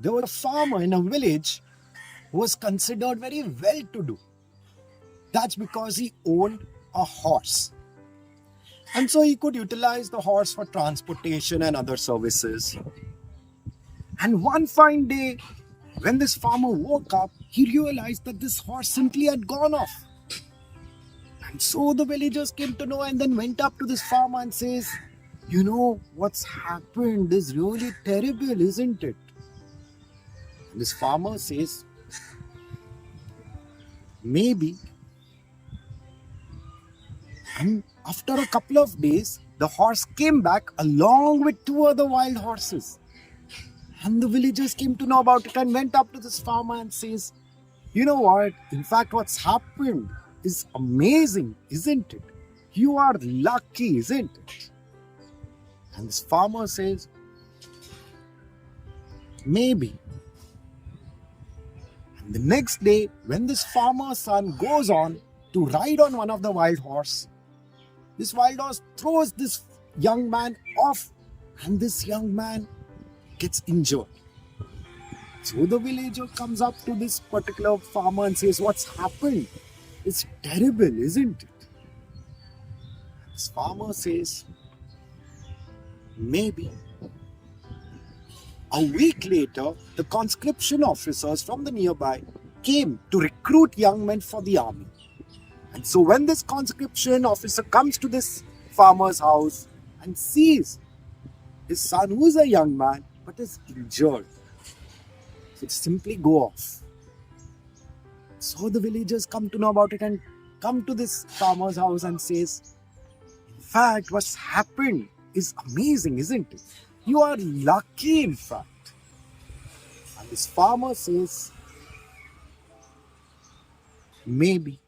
there was a farmer in a village who was considered very well-to-do. That's because he owned a horse. And so he could utilize the horse for transportation and other services. And one fine day, when this farmer woke up, he realized that this horse simply had gone off. And so the villagers came to know and then went up to this farmer and says, "You know, what's happened is really terrible, isn't it?" And this farmer says, "Maybe." And after a couple of days, the horse came back along with two other wild horses. And the villagers came to know about it and went up to this farmer and says, "You know what? In fact, what's happened is amazing, isn't it? You are lucky, isn't it?" And this farmer says, "Maybe." And the next day, when this farmer's son goes on to ride on one of the wild horse, this wild horse throws this young man off, and this young man gets injured. So the villager comes up to this particular farmer and says, "What's happened? It's terrible, isn't it?" This farmer says, "Maybe." A week later, the conscription officers from the nearby came to recruit young men for the army. And so when this conscription officer comes to this farmer's house and sees his son, who is a young man but is injured, so simply go off. So the villagers come to know about it and come to this farmer's house and says, "In fact, what's happened is amazing, isn't it? You are lucky, in fact." And this farmer says, "Maybe."